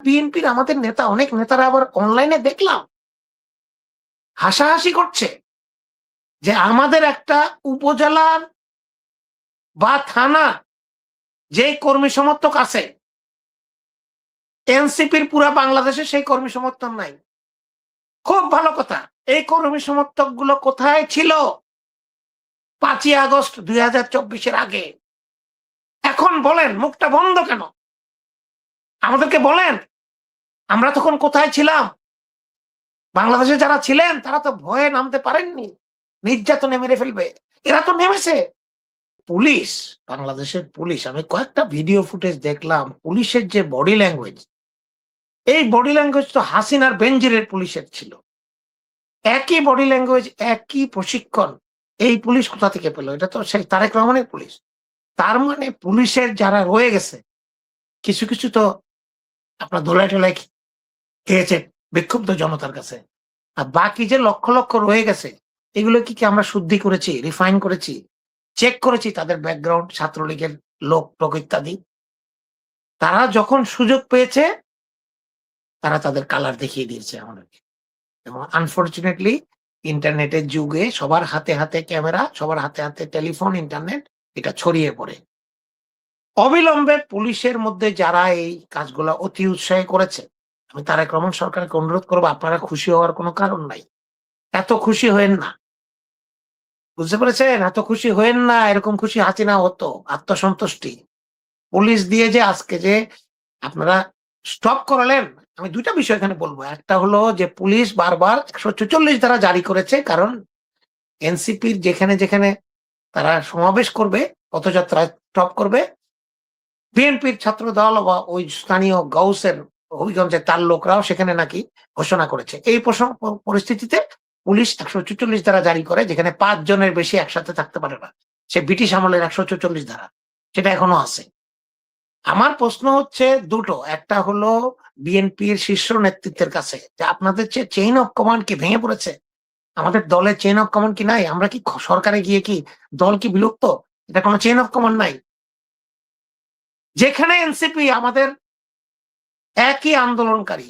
বিএনপির আমাদের নেতা, অনেক নেতারা আবার অনলাইনে দেখলাম হাসাহাসি করছে যে আমাদের একটা উপজেলার বা থানা যে কর্মী সমর্থক আছে, এনসিপির পুরা বাংলাদেশে সেই কর্মী সমর্থন নাই। খুব ভালো কথা, এই কর্মী সমর্থক গুলো কোথায় ছিল 5ই আগস্ট 2024-এর আগে? এখন বলেন, মুখটা বন্ধ কেন? আমাদেরকে বলেন আমরা তখন কোথায় ছিলাম। বাংলাদেশে যারা ছিলেন তারা তো ভয়ে নামতে পারেননি, নির্যাতনে মেরে ফেলবে, এরা তো নেমেছে। পুলিশ, বাংলাদেশের পুলিশ, আমি কয়েকটা ভিডিও ফুটেজ দেখলাম, পুলিশের যে বডি ল্যাঙ্গুয়েজ, এই বডি ল্যাঙ্গুয়েজ তো হাসিনার বেনজিরের পুলিশের ছিল। একই বডি ল্যাঙ্গুয়েজ, একই প্রশিক্ষণ, এই পুলিশ কোথা থেকে পেল? এটা তো সেই তারেক রহমানের পুলিশ। তার মানে পুলিশের যারা রয়ে গেছে, কিছু কিছু তো আপনার দোলাই টোলাই খেয়েছে বিক্ষুব্ধ জনতার কাছে, আর বাকি যে লক্ষ লক্ষ রয়ে গেছে, এগুলো কি আমরা শুদ্ধি করেছি, রিফাইন করেছি, চেক করেছি তাদের ব্যাকগ্রাউন্ড, ছাত্রলীগের লোক টোক ইত্যাদি? তারা যখন সুযোগ পেয়েছে তারা তাদের কালার দেখিয়ে দিয়েছে আমাদেরকে। এবং আনফরচুনেটলি ইন্টারনেটের যুগে সবার হাতে হাতে ক্যামেরা, সবার হাতে হাতে টেলিফোন, ইন্টারনেট, এটা ছড়িয়ে পড়ে। অবিলম্বে পুলিশের মধ্যে যারা এই কাজগুলো অতি উৎসাহী করেছে, আমি তারেক রহমান সরকারকে অনুরোধ করবো, আপনারা খুশি হওয়ার কোনো কারণ নাই, এত খুশি হয়েন না, বুঝতে পেরেছেন? এত খুশি হয়েন না, এরকম খুশি হাসিনা হতো, আত্মসন্তুষ্টি। পুলিশ দিয়ে যে আজকে যে আপনারা স্টপ করালেন, আমি দুইটা বিষয় এখানে বলবো। একটা হলো যে পুলিশ বারবার 144 ধারা জারি করেছে, কারণ এনসিপির যেখানে যেখানে তারা সমাবেশ করবে, পথযাত্রা স্টপ করবে, বিএনপির ছাত্র দল বা ওই স্থানীয় গাউসের হবিগঞ্জের তার লোকরাও সেখানে নাকি ঘোষণা করেছে। এই পরিস্থিতিতে পুলিশ 144 ধারা জারি করে, যেখানে 5 জনের বেশি একসাথে থাকতে পারে না। সে ব্রিটিশ আমলের 144 ধারা, সেটা এখনো আছে। আমার প্রশ্ন হচ্ছে দুটো। একটা হলো বিএনপির শীর্ষ নেতৃত্বের কাছে, যে আপনাদের চেইন অফ কমান্ড কি ভেঙে পড়েছে? আমাদের দলের চেইন অফ কমান্ড কি নাই? আমরা কি সরকারে গিয়ে কি দল কি বিলুপ্ত? এটা কোনো চেইন অফ কমান্ড নাই। যেখানে এনসিপি আমাদের একই আন্দোলনকারী,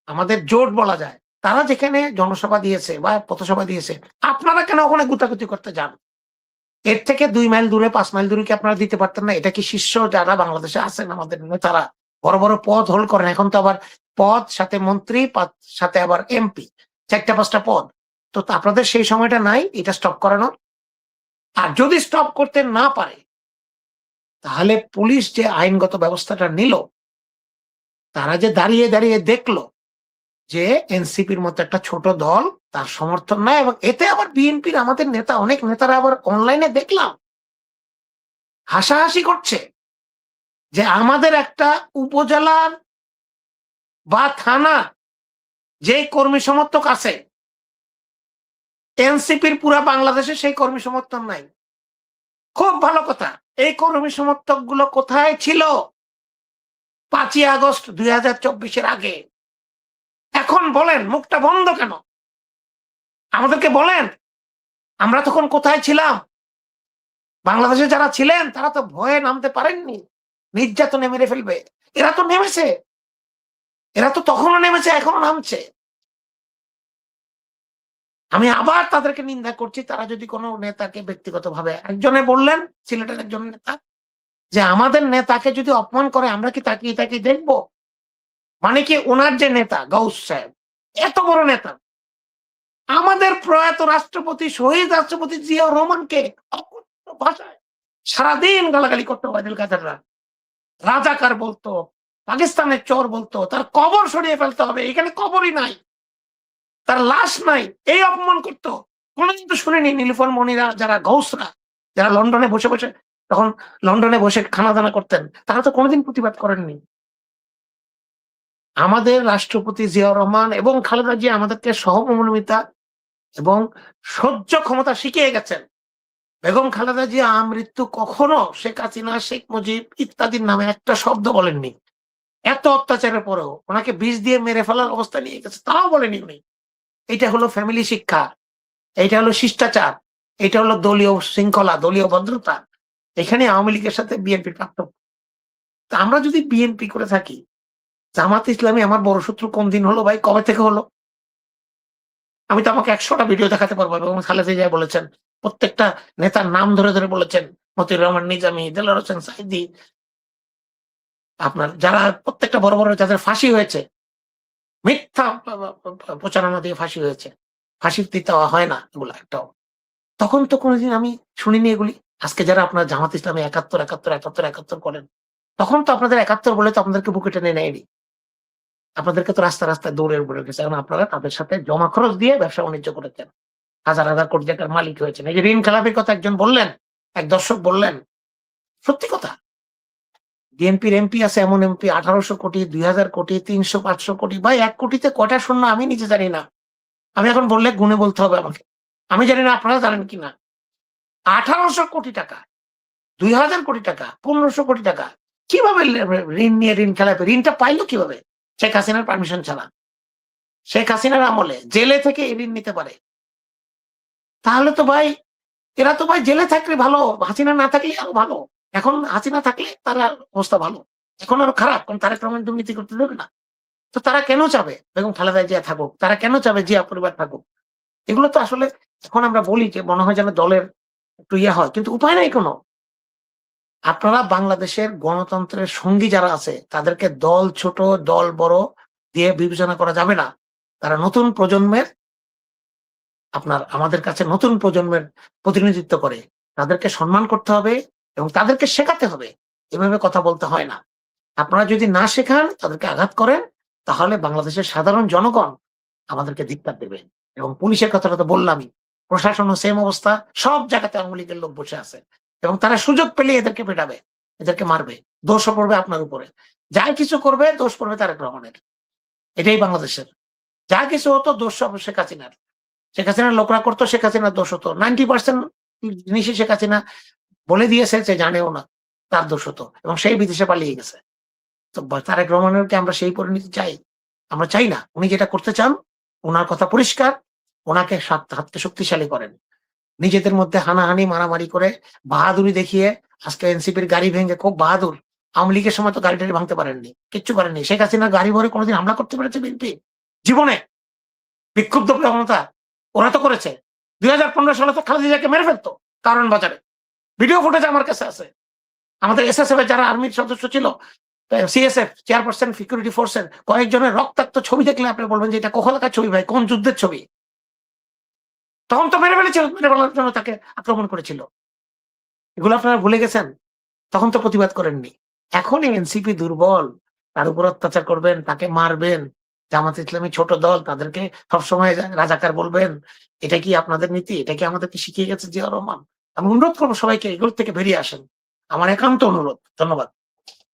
আমাদের জোট বলা যায়, তারা যেখানে জনসভা দিয়েছে বা পথসভা দিয়েছে, আপনারা কেন ওখানে গুতাগুতি করতে যান? এর থেকে 2 মাইল দূরে, 5 মাইল দূরে কি আপনারা দিতে পারতেন না? এটা কি শীর্ষ যারা বাংলাদেশে আছেন আমাদের নেতারা বড় বড় পদ হোল্ড করেন, এখন তো আবার পদ সাথে মন্ত্রী, সাথে আবার এমপি, 4-5টা পদ, তো আপনাদের সেই সময়টা নাই এটা স্টপ করানোর? আর যদি স্টপ করতে না পারে, তাহলে পুলিশ যে আইনগত ব্যবস্থাটা নিল, তারা যে দাঁড়িয়ে দাঁড়িয়ে দেখলো যে এনসিপির মতো একটা ছোট দল, তার সমর্থন নাই, এবং এতে আবার বিএনপির আমাদের নেতা, অনেক নেতারা আবার অনলাইনে দেখলাম হাসাহাসি করছে যে আমাদের একটা উপজেলার বা থানা যে কর্মী সমর্থক আছে, এনসিপির পুরা বাংলাদেশে সেই কর্মী সমর্থন নাই। খুব ভালো কথা, এই কর্মী সমর্থক গুলো কোথায় ছিল 5ই আগস্ট 2024-এর আগে? এখন বলেন, মুখটা বন্ধ কেন? আমাদেরকে বলেন আমরা তখন কোথায় ছিলাম। বাংলাদেশে যারা ছিলেন তারা তো ভয়ে নামতে পারেননি, নির্যাতনে মেরে ফেলবে, এরা তো নেমেছে, এরা তো তখনও নেমেছে, এখনো নামছে। আমি আবার তাদেরকে নিন্দা করছি, তারা যদি কোনো নেতাকে ব্যক্তিগতভাবে, একজনে বললেন সিলেটের একজন নেতা যে আমাদের নেতাকে যদি অপমান করে আমরা কি তাকিয়ে তাকিয়ে দেখবো? মানে কি, ওনার যে নেতা গাউস সাহেব, এত বড় নেতা, আমাদের প্রয়াত রাষ্ট্রপতি, শহীদ রাষ্ট্রপতি জিয়াউর রহমানকে অকথ্য ভাষায় সারাদিন গালাগালি করতো ওয়াইদুল কাদেররা, রাজাকার বলতো, পাকিস্তানের চোর বলতো, তার কবর সরিয়ে ফেলতে হবে, এখানে কবরই নাই, তার লাশ নাই, এই অপমান করতো। কোনোদিন তো শুনিনি নীলুফার মনিরা, যারা গৌসরা, যারা লন্ডনে বসে বসে, তখন লন্ডনে বসে খানা দানা করতেন, তারা তো কোনোদিন প্রতিবাদ করেননি। আমাদের রাষ্ট্রপতি জিয়াউর রহমান এবং খালেদা জিয়া আমাদেরকে সহমর্মিতা এবং সহ্য ক্ষমতা শিখিয়ে গেছেন। বেগম খালেদা জিয়া আমৃত্যু কখনো শেখ হাসিনা, শেখ মুজিব ইত্যাদির নামে একটা শব্দ বলেননি। এত অত্যাচারের পরেও ওনাকে বিষ দিয়ে মেরে ফেলার অবস্থা নিয়ে গেছে, তাও বলেনি উনি। এটা হলো ফ্যামিলি শিক্ষা, এটা হলো শিষ্টাচার, এটা হলো দলীয় শৃঙ্খলা, দলীয় ভদ্রতা। এখানে আওয়ামী লীগের সাথে বিএনপির পার্থক্য। আমরা যদি বিএনপি করে থাকি, জামাত ইসলামী আমার বড় শত্রু কোন দিন হলো ভাই? কবে থেকে হলো? আমি তো আমাকে ১০০টা ভিডিও দেখাতে পারবো এবং খালেদা জিয়া বলেছেন, প্রত্যেকটা নেতার নাম ধরে, ধরে বলেছেন। মতিউর রহমান নিজামী, দেলোয়ার হোসেন সাঈদী, আপনার যারা প্রত্যেকটা বড়, বড় যাদের ফাঁসি হয়েছে, মিথ্যা প্রচারণা দিয়ে ফাঁসি হয়েছে। ফাঁসি দিতে হয় না এগুলা একটাও। তখন তো কোনদিন আমি শুনিনি এগুলি। আজকে যারা আপনার জামাত ইসলামী ৭১, ৭১, ৭১, ৭১ করেন, তখন তো আপনাদের ৭১ বলে তো আপনাদেরকে বুকে টেনে নেয়নি। আপনাদেরকে তো রাস্তায়, রাস্তায় দৌড়ে বেড়ে গেছে। কারণ আপনারা তাদের সাথে জমা খরচ দিয়ে ব্যবসা-বাণিজ্য করেছেন। হাজার, হাজার কোটি টাকার মালিক হয়েছেন। এই যে ঋণ খেলাপির কথা একজন বললেন, এক দর্শক বললেন, সত্যি কথা। বিএনপির এমপি আছে এমন এমপি ১৮০০ কোটি, ২০০০ কোটি, ৩০০, ৫০০ কোটি। ভাই ১ কোটিতে কয়টা শূন্য আমি নিজে জানি না। আমি এখন বললে গুণে বলতে হবে আমাকে। আমি জানি না আপনারা জানেন কিনা। ১৮০০ কোটি টাকা, ২০০০ কোটি টাকা, ১৫০০ কোটি টাকা। কিভাবে ঋণ নিয়ে ঋণ খেলাপি? ঋণটা পাইল কিভাবে? শেখ হাসিনার পারমিশন ছাড়া। শেখ হাসিনার আমলে জেলে থেকে এই ঋণ নিতে পারে। তাহলে তো ভাই এরা তো ভাই জেলে থাকলে ভালো, হাসিনা না থাকলে আরো ভালো। এখন হাসিনা থাকলে তার অবস্থা ভালো। এখন আরো খারাপ, কারণ তারেক রহমান দুর্নীতি করতে দেবে না। তো তারা কেন চাবে বেগম খালেদা জিয়া থাকুক? তারা কেন চাবে জিয়া পরিবার থাকুক? এগুলো তো আসলে এখন আমরা বলি যে মনে হয় যেন দলের একটু ইয়ে হয়, কিন্তু উপায় নাই কোনো। আপনারা বাংলাদেশের গণতন্ত্রের সঙ্গী যারা আছে তাদেরকে দল ছোট, দল বড় দিয়ে বিবেচনা করা যাবে না। তারা নতুন প্রজন্মের আমাদের কাছে নতুন প্রজন্মের প্রতিনিধিত্ব করে। তাদেরকে সম্মান করতে হবে এবং তাদেরকে শেখাতে হবে। এভাবে কথা বলতে হয় না। আপনারা যদি না শেখান, তাদেরকে আঘাত করেন, তাহলে বাংলাদেশের সাধারণ জনগণ আমাদেরকে ধিক্কার দেবে। এবং পুলিশের কথাটা তো বললামই। প্রশাসনও সেম অবস্থা। সব জায়গাতে আওয়ামী লীগের লোক বসে আছে। এবং তারা সুযোগ পেলেই এদেরকে পেটাবে, এদেরকে মারবে। দোষও পড়বে আপনার উপরে। যা কিছু করবে দোষ পড়বে তারেক রহমানের। এটাই বাংলাদেশের। যা কিছু হতো দোষ সব শেখ হাসিনার। শেখ হাসিনার লোকরা করতো, শেখ হাসিনার দোষ হতো। 90% জিনিসই শেখ হাসিনা বলে দিয়েছে যে জানেও না। তার দোষ হতো এবং সেই বিদেশে পালিয়ে গেছে। তো তারেক রহমানের কি আমরা সেই পরিণতি চাই? আমরা চাই না। উনি যেটা করতে চান, উনার কথা পরিষ্কার। উনাকে হাতকে শক্তিশালী করেন। নিজেদের মধ্যে হানাহানি মারামারি করে বাহাদুরি দেখিয়ে আজকে এনসিপির গাড়ি ভেঙে খুব বাহাদুর। আওয়ামী লীগের সময় তো গাড়ি-টাড়ি ভাঙতে পারেননি। কিচ্ছু করেননি। শেখ হাসিনার গাড়ি ভরে কোনদিন হামলা করতে পেরেছে বিএনপি? জীবনে। বিক্ষুব্ধ প্রবণতা ওরা তো করেছে। ২০১৫ সালে তো খালেদা জিয়াকে মেরে ফেলতো কারণ বাজারে। ভিডিও ফুটেজ আমার কাছে আছে। আমাদের এসএসএফ এর যারা আর্মির সদস্য ছিল, সিএসএফ চেয়ারপারসন সিকিউরিটি ফোর্সের কয়েকজনের রক্তাক্ত ছবি দেখলে আপনি বলবেন যে এটা কোথাকার ছবি ভাই, কোন যুদ্ধের ছবি? তখন তো মেরে ফেলেছিল, মেরে ফেলার জন্য তাকে আক্রমণ করেছিল। এগুলো আপনারা ভুলে গেছেন? তখন তো প্রতিবাদ করেননি। এখন এনসিপি দুর্বল, তার উপর অত্যাচার করবেন, তাকে মারবেন। জামাত ইসলামী ছোট দল, তাদেরকে সবসময় রাজাকার বলবেন। এটা কি আপনাদের নীতি? এটা কি আমাদেরকে শিখিয়ে গেছে জিয়াউর রহমান? আমি অনুরোধ করবো সবাইকে এগুলো থেকে বেরিয়ে আসেন। আমার একান্ত অনুরোধ। ধন্যবাদ।